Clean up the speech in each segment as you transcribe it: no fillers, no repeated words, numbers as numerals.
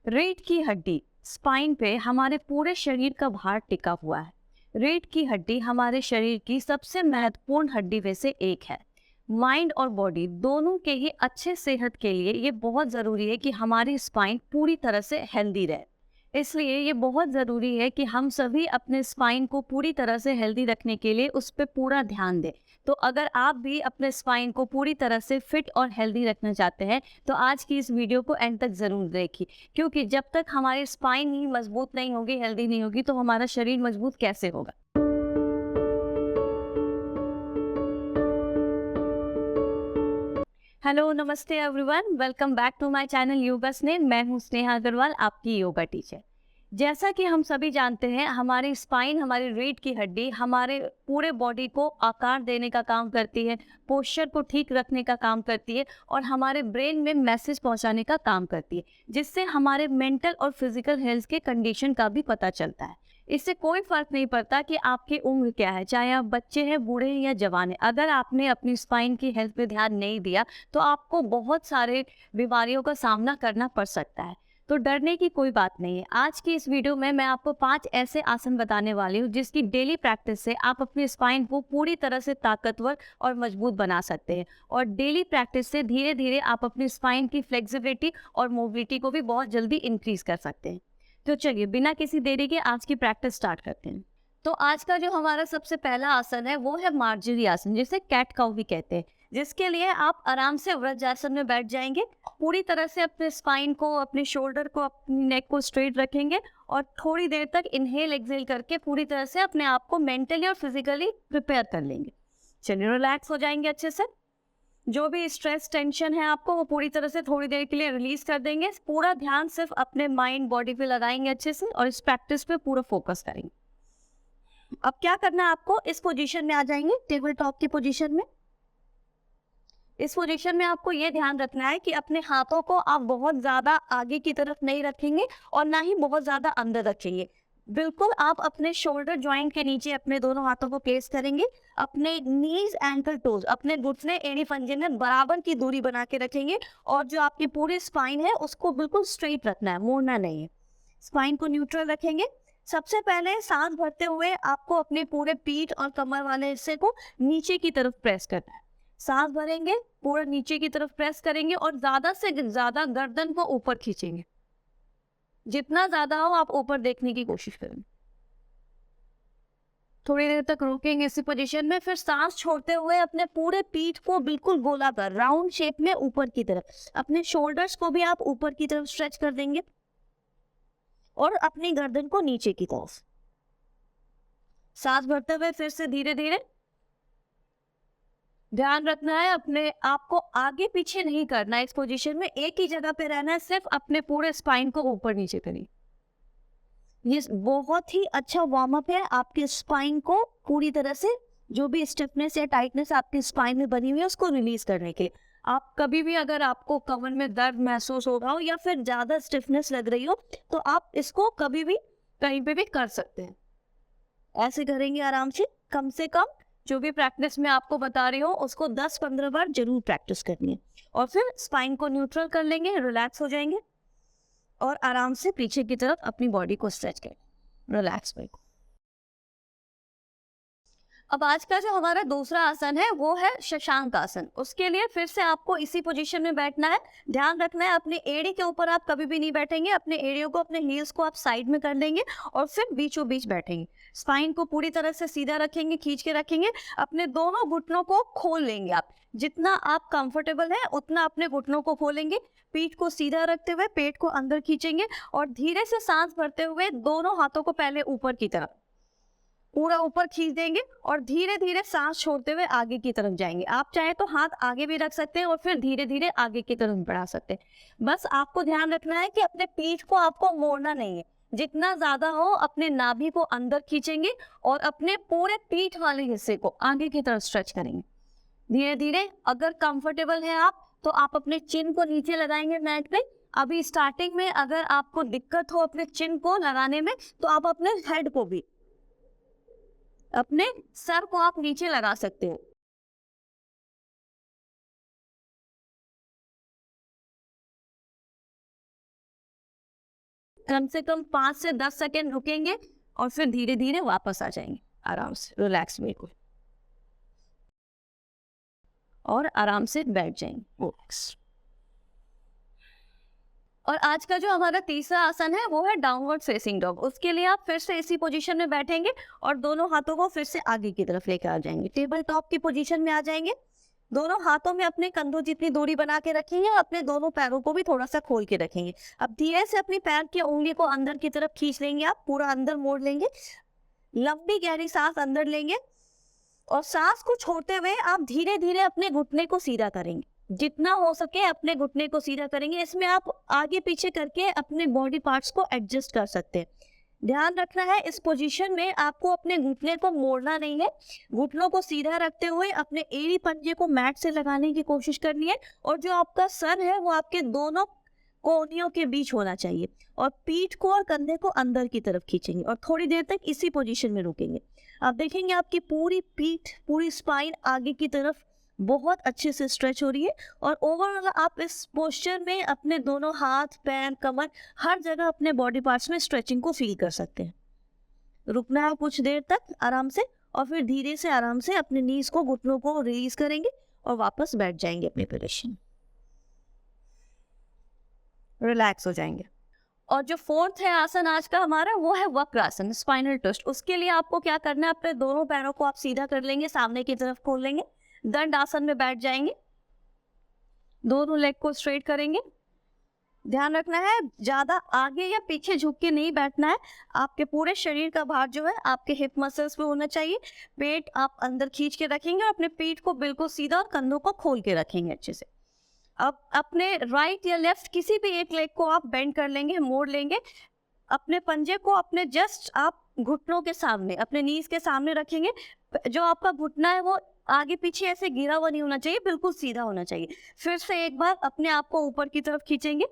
रीढ़ की हड्डी स्पाइन पे हमारे पूरे शरीर का भार टिका हुआ है। रीढ़ की हड्डी हमारे शरीर की सबसे महत्वपूर्ण हड्डी में से एक है। माइंड और बॉडी दोनों के ही अच्छे सेहत के लिए ये बहुत ज़रूरी है कि हमारी स्पाइन पूरी तरह से हेल्दी रहे। इसलिए ये बहुत ज़रूरी है कि हम सभी अपने स्पाइन को पूरी तरह से हेल्दी रखने के लिए उस पर पूरा ध्यान दें। तो अगर आप भी अपने स्पाइन को पूरी तरह से फिट और हेल्दी रखना चाहते हैं तो आज की इस वीडियो को एंड तक ज़रूर देखिए, क्योंकि जब तक हमारी स्पाइन ही मजबूत नहीं होगी, हेल्दी नहीं होगी, तो हमारा शरीर मजबूत कैसे होगा। हेलो, नमस्ते everyone, welcome back to my channel Yoga Sneh. मैं हूँ स्नेहा अग्रवाल, आपकी योगा टीचर। जैसा कि हम सभी जानते हैं, हमारी स्पाइन, हमारी रीढ़ की हड्डी हमारे पूरे बॉडी को आकार देने का काम करती है, पोस्चर को ठीक रखने का काम करती है और हमारे ब्रेन में मैसेज पहुंचाने का काम करती है, जिससे हमारे मेंटल और फिजिकल हेल्थ के कंडीशन का भी पता चलता है। इससे कोई फर्क नहीं पड़ता कि आपकी उम्र क्या है, चाहे आप बच्चे हैं, बूढ़े हैं या जवान हैं। अगर आपने अपनी स्पाइन की हेल्थ पे ध्यान नहीं दिया तो आपको बहुत सारे बीमारियों का सामना करना पड़ सकता है। तो डरने की कोई बात नहीं है। आज की इस वीडियो में मैं आपको 5 ऐसे आसन बताने वाली हूँ जिसकी डेली प्रैक्टिस से आप अपनी स्पाइन को पूरी तरह से ताकतवर और मजबूत बना सकते हैं। और डेली प्रैक्टिस से धीरे धीरे आप अपनी स्पाइन की फ्लेक्सिबिलिटी और मोबिलिटी को भी बहुत जल्दी इंक्रीज कर सकते हैं। तो चलिए बिना किसी देरी के आज की प्रैक्टिस स्टार्ट करते हैं। तो आज का जो हमारा सबसे पहला आसन है वो है मार्जरी आसन, जिसे कैट काउ भी कहते हैं, जिसके लिए आप आराम से वज्रासन में बैठ जाएंगे। पूरी तरह से अपने स्पाइन को, अपने शोल्डर को, अपनी नेक को स्ट्रेट रखेंगे और थोड़ी देर तक इनहेल एक्सहेल करके पूरी तरह से अपने आप को मेंटली और फिजिकली प्रिपेयर कर लेंगे। चलिए, रिलैक्स हो जाएंगे अच्छे से। जो भी स्ट्रेस, टेंशन है आपको, वो पूरी तरह से थोड़ी देर के लिए रिलीज कर देंगे। पूरा ध्यान सिर्फ अपने माइंड, बॉडी पे लगाएंगे अच्छे से और इस प्रैक्टिस पे पूरा फोकस करेंगे। अब क्या करना है आपको, इस पोजीशन में आ जाएंगे, टेबल टॉप की पोजीशन में। इस पोजीशन में आपको ये ध्यान रखना है कि अपने हाथों को आप बहुत ज्यादा आगे की तरफ नहीं रखेंगे और ना ही बहुत ज्यादा अंदर रखेंगे। बिल्कुल आप अपने शोल्डर ज्वाइंट के नीचे अपने दोनों हाथों को प्लेस करेंगे। अपने नीज, एंकल, टोज, अपने घुटने, एड़ी, पंजे में बराबर की दूरी बना के रखेंगे और जो आपकी पूरी स्पाइन है उसको बिल्कुल स्ट्रेट रखना है, मोड़ना नहीं है। स्पाइन को न्यूट्रल रखेंगे। सबसे पहले सांस भरते हुए आपको अपने पूरे पीठ और कमर वाले हिस्से को नीचे की तरफ प्रेस करना है। सांस भरेंगे, पूरा नीचे की तरफ प्रेस करेंगे और ज्यादा से ज्यादा गर्दन को ऊपर खींचेंगे। जितना ज्यादा हो आप ऊपर देखने की कोशिश करें। थोड़ी देर तक रुकेंगे इसी पोजीशन में, फिर सांस छोड़ते हुए अपने पूरे पीठ को बिल्कुल गोलाकार, राउंड शेप में ऊपर की तरफ, अपने शोल्डर्स को भी आप ऊपर की तरफ स्ट्रेच कर देंगे और अपनी गर्दन को नीचे की तरफ। सांस भरते हुए फिर से धीरे धीरे ध्यान रखना है, अपने आप को आगे पीछे नहीं करना है। इस पोजीशन में एक ही जगह पे रहना है, सिर्फ अपने पूरे स्पाइन को ऊपर नीचे करिए। ये बहुत ही अच्छा वार्म अप है आपके स्पाइन को पूरी तरह से, जो भी स्टिफनेस या टाइटनेस आपकी स्पाइन में बनी हुई है उसको रिलीज करने के लिए। आप कभी भी अगर आपको कमर में दर्द महसूस हो रहा हो या फिर ज्यादा स्टिफनेस लग रही हो तो आप इसको कभी भी कहीं पे भी कर सकते हैं। ऐसे करेंगे आराम से, कम से कम जो भी प्रैक्टिस मैं आपको बता रही हूँ उसको 10-15 बार जरूर प्रैक्टिस करनी है। और फिर स्पाइन को न्यूट्रल कर लेंगे, रिलैक्स हो जाएंगे और आराम से पीछे की तरफ अपनी बॉडी को स्ट्रेच करें। रिलैक्स भाई। अब आज का जो हमारा दूसरा आसन है वो है शशांक आसन। उसके लिए फिर से आपको इसी पोजीशन में बैठना है। ध्यान रखना है अपनी एड़ी के ऊपर आप कभी भी नहीं बैठेंगे। अपने एड़ियों को, अपने हील्स को आप साइड में कर लेंगे और फिर बीचों बीच बैठेंगे। स्पाइन को पूरी तरह से सीधा रखेंगे, खींच के रखेंगे। अपने दोनों घुटनों को खोल लेंगे। आप जितना आप कंफर्टेबल है उतना अपने घुटनों को खोलेंगे। पीठ को सीधा रखते हुए पेट को अंदर खींचेंगे और धीरे से सांस भरते हुए दोनों हाथों को पहले ऊपर की तरफ पूरा ऊपर खींच देंगे और धीरे धीरे सांस छोड़ते हुए आगे की तरफ जाएंगे। आप चाहे तो हाथ आगे भी रख सकते हैं और फिर धीरे धीरे आगे की तरफ बढ़ा सकते हैं। बस आपको ध्यान रखना है कि अपने पीठ को आपको मोड़ना नहीं है। जितना ज्यादा हो अपने नाभि को अंदर खींचेंगे और अपने पूरे पीठ वाले हिस्से को आगे की तरफ स्ट्रेच करेंगे धीरे धीरे। अगर कंफर्टेबल है आप तो आप अपने चिन को नीचे लगाएंगे मैट पे। अभी स्टार्टिंग में अगर आपको दिक्कत हो अपने चिन को लगाने में तो आप अपने हेड को भी, अपने सर को आप नीचे लगा सकते हो। कम से कम 5 से 10 सेकेंड रुकेंगे और फिर धीरे धीरे वापस आ जाएंगे आराम से, रिलैक्स बिल्कुल, और आराम से बैठ जाएंगे। और आज का जो हमारा तीसरा आसन है वो है डाउनवर्ड फेसिंग डॉग। उसके लिए आप फिर से इसी पोजीशन में बैठेंगे और दोनों हाथों को फिर से आगे की तरफ लेकर आ जाएंगे, टेबल टॉप की पोजीशन में आ जाएंगे। दोनों हाथों में अपने कंधों जितनी दूरी बना के रखेंगे और अपने दोनों पैरों को भी थोड़ा सा खोल के रखेंगे। अब धीरे से अपनी पैर की उंगली को अंदर की तरफ खींच लेंगे, आप पूरा अंदर मोड़ लेंगे, लंबी गहरी सांस अंदर लेंगे और सांस को छोड़ते हुए आप धीरे धीरे अपने घुटने को सीधा करेंगे, जितना हो सके अपने घुटने को सीधा करेंगे। इसमें आप आगे पीछे करके अपने बॉडी पार्ट्स को एडजस्ट कर सकते हैं। ध्यान रखना है इस पोजीशन में आपको अपने घुटने को मोड़ना नहीं है, घुटनों को सीधा रखते हुए अपने एड़ी पंजे को मैट से लगाने की कोशिश करनी है और जो आपका सर है वो आपके दोनों कोहनियों के बीच होना चाहिए और पीठ को और कंधे को अंदर की तरफ खींचेंगे और थोड़ी देर तक इसी पोजीशन में रुकेंगे। आप देखेंगे आपकी पूरी पीठ, पूरी स्पाइन आगे की तरफ बहुत अच्छे से स्ट्रेच हो रही है और ओवरऑल आप इस पोस्चर में अपने दोनों हाथ, पैर, कमर, हर जगह अपने बॉडी पार्ट्स में स्ट्रेचिंग को फील कर सकते हैं। रुकना है कुछ देर तक आराम से और फिर धीरे से आराम से अपने नीज को, घुटनों को रिलीज करेंगे और वापस बैठ जाएंगे अपनी पोजीशन, रिलैक्स हो जाएंगे। और जो फोर्थ है आसन आज का हमारा वो है वक्रासन, स्पाइनल ट्विस्ट। उसके लिए आपको क्या करना है, अपने दोनों पैरों को आप सीधा कर लेंगे, सामने की तरफ खोल लेंगे, दंड आसन में बैठ जाएंगे, दोनों लेग को स्ट्रेट करेंगे। ध्यान रखना है ज्यादा आगे या पीछे झुक के नहीं बैठना है, आपके पूरे शरीर का भार जो है आपके हिप मसल्स पे होना चाहिए। पेट आप अंदर खींच के रखेंगे और अपने पीठ को बिल्कुल सीधा और कंधों को खोल के रखेंगे अच्छे से। अब अपने राइट या लेफ्ट किसी भी एक लेग को आप बेंड कर लेंगे, मोड़ लेंगे, अपने पंजे को अपने जस्ट आप घुटनों के सामने, अपने नीज के सामने रखेंगे। जो आपका घुटना है वो आगे पीछे ऐसे गिरा हुआ नहीं होना चाहिए, बिल्कुल सीधा होना चाहिए। फिर से एक बार अपने आप को ऊपर की तरफ खींचेंगे।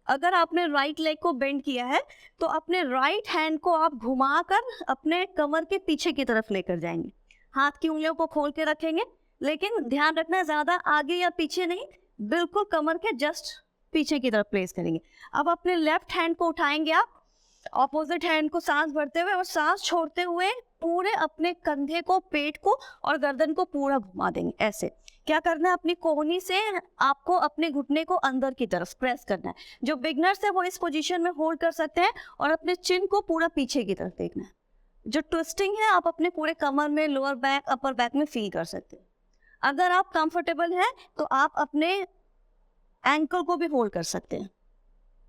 अगर आपने राइट लेग को बेंड किया है तो अपने राइट हैंड को आप घुमाकर अपने कमर के पीछे की तरफ लेकर जाएंगे, हाथ की उंगलियों को खोल के रखेंगे, लेकिन ध्यान रखना ज्यादा आगे या पीछे नहीं, बिल्कुल कमर के जस्ट पीछे की तरफ प्लेस करेंगे। अब अपने लेफ्ट हैंड को उठाएंगे आप, ऑपोजिट हैंड को सांस भरते हुए और सांस छोड़ते हुए पूरे अपने कंधे को, पेट को और गर्दन को पूरा घुमा देंगे। ऐसे क्या करना है, अपनी कोहनी से आपको अपने घुटने को अंदर की तरफ प्रेस करना है। जो बिगनर्स है वो इस पोजीशन में होल्ड कर सकते हैं और अपने चिन को पूरा पीछे की तरफ देखना है। जो ट्विस्टिंग है आप अपने पूरे कमर में, लोअर बैक, अपर बैक में फील कर सकते हैं। अगर आप कंफर्टेबल हैं तो आप अपने एंकल को भी होल्ड कर सकते हैं।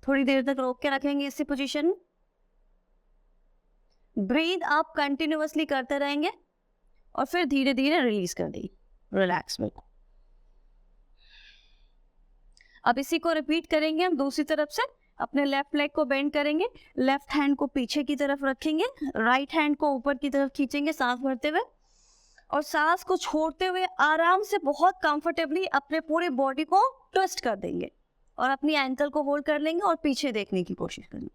थोड़ी देर तक रोक के रखेंगे इसी पोजीशन में। ब्रीथ आप कंटिन्यूअसली करते रहेंगे और फिर धीरे धीरे रिलीज कर देंगे, रिलैक्स में। अब इसी को रिपीट करेंगे हम दूसरी तरफ से। अपने लेफ्ट लेग को बेंड करेंगे, लेफ्ट हैंड को पीछे की तरफ रखेंगे, राइट हैंड को ऊपर की तरफ खींचेंगे सांस भरते हुए और सांस को छोड़ते हुए आराम से बहुत कंफर्टेबली अपने पूरे बॉडी को ट्विस्ट कर देंगे और अपनी एंकल को होल्ड कर लेंगे और पीछे देखने की कोशिश करेंगे।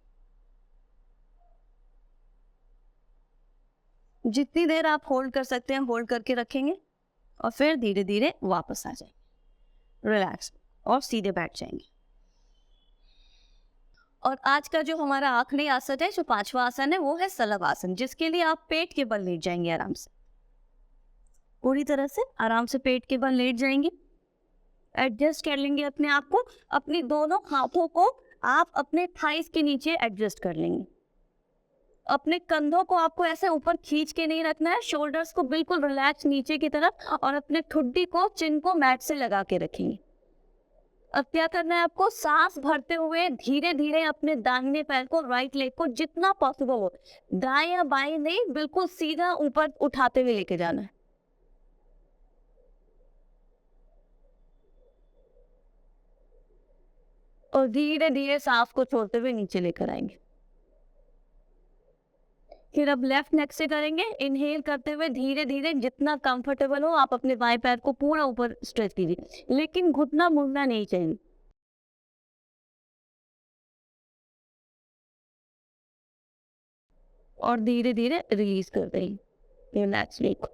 जितनी देर आप होल्ड कर सकते हैं होल्ड करके रखेंगे और फिर धीरे धीरे वापस आ जाएंगे, रिलैक्स, और सीधे बैठ जाएंगे। और आज का जो हमारा आखिरी आसन है, जो पांचवा आसन है, वो है सलभ आसन, जिसके लिए आप पेट के बल लेट जाएंगे, आराम से, पूरी तरह से आराम से पेट के बल लेट जाएंगे। एडजस्ट कर लेंगे अपने आप को, अपनी दोनों हाथों को आप अपने थाइस के नीचे एडजस्ट कर लेंगे। अपने कंधों को आपको ऐसे ऊपर खींच के नहीं रखना है, शोल्डर्स को बिल्कुल रिलैक्स नीचे की तरफ और अपने ठुड्डी को, चिन को मैट से लगा के रखेंगे। अब क्या करना है आपको, सांस भरते हुए धीरे धीरे अपने दाहिने पैर को, राइट लेग को जितना पॉसिबल हो, दाएं या बाएं नहीं, बिल्कुल सीधा ऊपर उठाते हुए लेके जाना है। और धीरे धीरे सांस को छोड़ते हुए नीचे लेकर आएंगे। फिर अब लेफ्ट नेक से करेंगे, इनहेल करते हुए धीरे धीरे जितना कंफर्टेबल हो आप अपने बाएं पैर को पूरा ऊपर स्ट्रेच कीजिए, लेकिन घुटना मुड़ना नहीं चाहिए। और धीरे धीरे रिलीज कर देंगे, रिलैक्स लेग।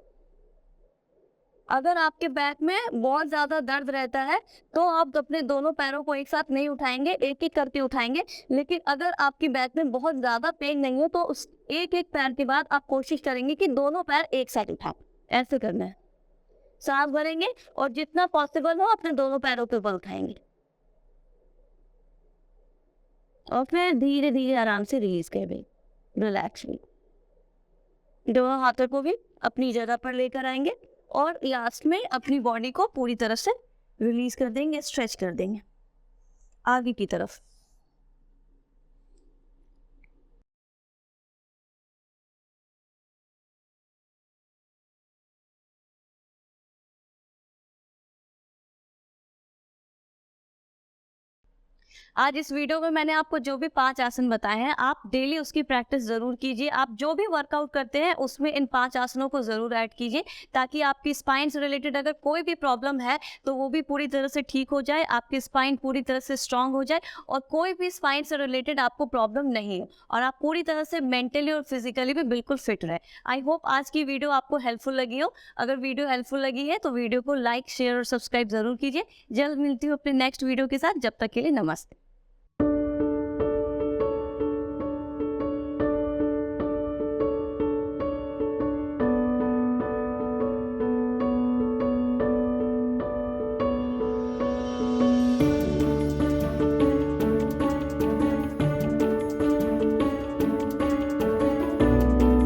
अगर आपके बैक में बहुत ज़्यादा दर्द रहता है तो आप अपने दोनों पैरों को एक साथ नहीं उठाएंगे, एक एक करके उठाएंगे। लेकिन अगर आपकी बैक में बहुत ज़्यादा पेन नहीं हो तो उस एक एक पैर के बाद आप कोशिश करेंगे कि दोनों पैर एक साथ उठाएं। ऐसे करना है, सांस भरेंगे और जितना पॉसिबल हो अपने दोनों पैरों के ऊपर उठाएंगे और फिर धीरे धीरे आराम से रिलीज करेंगे, रिलैक्स भी। दोनों हाथों को भी अपनी जगह पर लेकर आएंगे और लास्ट में अपनी बॉडी को पूरी तरह से रिलीज कर देंगे, स्ट्रेच कर देंगे आगे की तरफ। आज इस वीडियो में मैंने आपको जो भी 5 आसन बताए हैं, आप डेली उसकी प्रैक्टिस ज़रूर कीजिए। आप जो भी वर्कआउट करते हैं उसमें इन 5 आसनों को ज़रूर ऐड कीजिए, ताकि आपकी स्पाइन से रिलेटेड अगर कोई भी प्रॉब्लम है तो वो भी पूरी तरह से ठीक हो जाए, आपकी स्पाइन पूरी तरह से स्ट्रांग हो जाए और कोई भी स्पाइन से रिलेटेड आपको प्रॉब्लम नहीं हो और आप पूरी तरह से मेंटली और फिजिकली भी बिल्कुल फिट रहे। आई होप आज की वीडियो आपको हेल्पफुल लगी हो। अगर वीडियो हेल्पफुल लगी है तो वीडियो को लाइक, शेयर और सब्सक्राइब ज़रूर कीजिए। जल्द मिलती हूँ अपने नेक्स्ट वीडियो के साथ, जब तक के लिए नमस्ते।